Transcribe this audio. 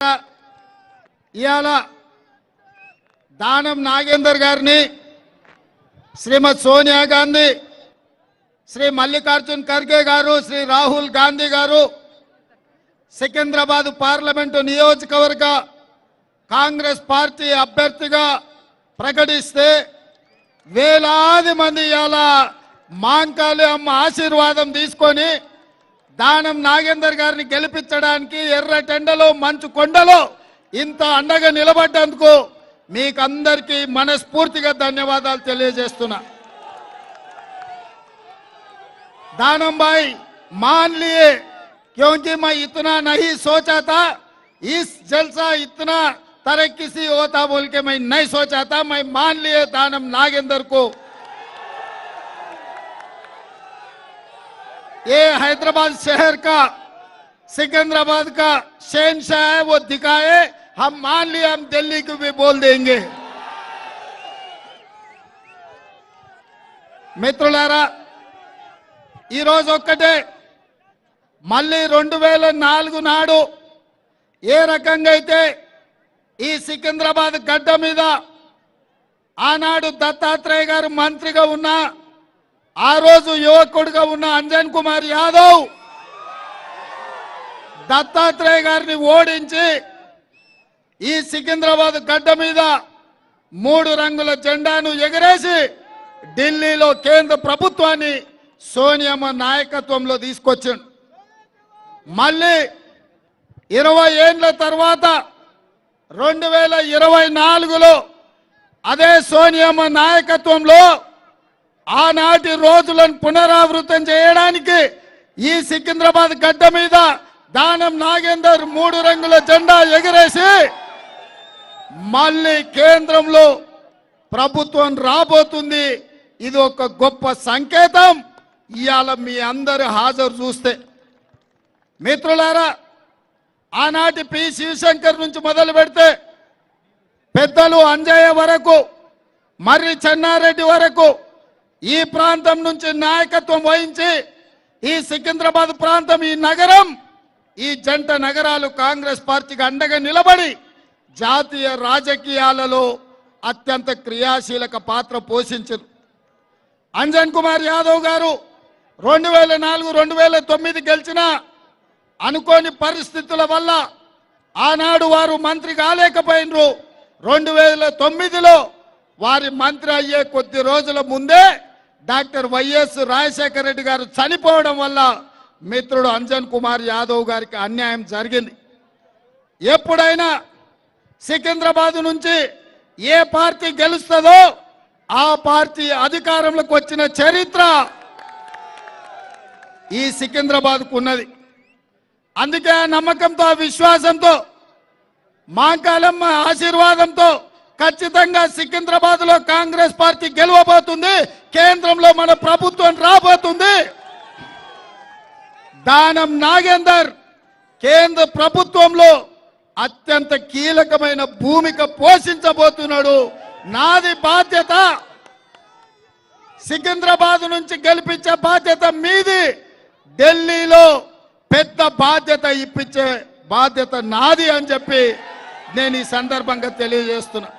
ఇయాల దానం నాగేందర్ గారిని శ్రీమతి సోనియా గాంధీ శ్రీ మల్లికార్జున్ ఖర్గే గారు శ్రీ రాహుల్ గాంధీ గారు సికింద్రాబాద్ పార్లమెంటు నియోజకవర్గ కాంగ్రెస్ పార్టీ అభ్యర్థిగా ప్రకటిస్తే వేలాది మంది ఇయాల మాంకాళి అమ్మ ఆశీర్వాదం తీసుకొని దానం నాగేందర్ గారిని గెలిపించడానికి ఎర్రటెండలో మంచు కొండలో ఇంత అండగా నిలబడ్డందుకు మీకందరికీ మనస్ఫూర్తిగా ధన్యవాదాలు తెలియజేస్తున్నా। दानम भाई मान लिए क्योंकि मैं इतना नहीं सोचा था, इस जलसा इतना तरक्की से होता बोल के मैं नहीं सोचा था। मैं मान लिए दानम नागेंद्र को। ये हैदराबाद शहर का सिकंदराबाद का शहंशाह है, वो दिखाए। हम मान लिए, हम दिल्ली को भी बोल देंगे। मित्रुलारा ఈ రోజు ఒక్కటే మళ్ళీ 2004 నాడు ఏ రకంగా అయితే ఈ సికింద్రాబాద్ గడ్డ మీద ఆనాడు దత్తాత్రేయ గారు మంత్రిగా ఉన్న ఆ రోజు యువకుడిగా ఉన్న అంజన్ కుమార్ యాదవ్ దత్తాత్రేయ గారిని ఓడించి ఈ సికింద్రాబాద్ గడ్డ మీద 3 రంగుల జెండాను ఎగరేసి ఢిల్లీలో కేంద్ర ప్రభుత్వాన్ని సోనియమ్మ నాయకత్వంలో తీసుకొచ్చాడు। మళ్ళీ 20 ఏళ్ల తర్వాత 2024లో అదే సోనియమ్మ నాయకత్వంలో ఆనాటి రోజులను పునరావృతం చేయడానికి ఈ సికింద్రాబాద్ గడ్డ మీద దానం నాగేందర్ 3 రంగుల జెండా ఎగరేసి మళ్ళీ కేంద్రంలో ప్రభుత్వం రాబోతుంది। ఇది ఒక గొప్ప సంకేతం। ఇయాల మీ అందరి హాజరు చూస్తే మిత్రులారా, ఆనాటి పి శివశంకర్ నుంచి మొదలు పెడితే పెద్దలు అంజయ్య వరకు మర్రి చెన్నారెడ్డి వరకు ఈ ప్రాంతం నుంచి నాయకత్వం వహించి ఈ సికింద్రాబాద్ ప్రాంతం, ఈ నగరం, ఈ జంట నగరాలు కాంగ్రెస్ పార్టీకి అండగా నిలబడి జాతీయ రాజకీయాలలో అత్యంత క్రియాశీలక పాత్ర పోషించారు। అంజన్ కుమార్ యాదవ్ గారు 2004, 2009 గెలిచిన అనుకోని పరిస్థితుల వల్ల ఆనాడు వారు మంత్రి కాలేకపోయినరు। 2009లో వారి మంత్రి అయ్యే కొద్ది రోజుల ముందే డాక్టర్ వైఎస్ రాజశేఖర రెడ్డి గారు చనిపోవడం వల్ల మిత్రుడు అంజన్ కుమార్ యాదవ్ గారికి అన్యాయం జరిగింది। ఎప్పుడైనా సికింద్రాబాద్ నుంచి ఏ పార్టీ గెలుస్తుందో ఆ పార్టీ అధికారంలోకి వచ్చిన చరిత్ర ఈ సికింద్రాబాద్కు ఉన్నది। అందుకే ఆ నమ్మకంతో, ఆ విశ్వాసంతో, మాంకాళమ్మ ఆశీర్వాదంతో ఖచ్చితంగా సికింద్రాబాద్లో కాంగ్రెస్ పార్టీ గెలవబోతుంది, కేంద్రంలో మన ప్రభుత్వం రాబోతుంది। దానం నాగేందర్ కేంద్ర ప్రభుత్వంలో అత్యంత కీలకమైన భూమిక పోషించబోతున్నాడు। నాది బాధ్యత, సికింద్రాబాద్ నుంచి గెలిపించే బాధ్యత మీది, ఢిల్లీలో పెద్ద బాధ్యత ఇప్పించే బాధ్యత నాది అని చెప్పి నేను ఈ సందర్భంగా తెలియజేస్తున్నా।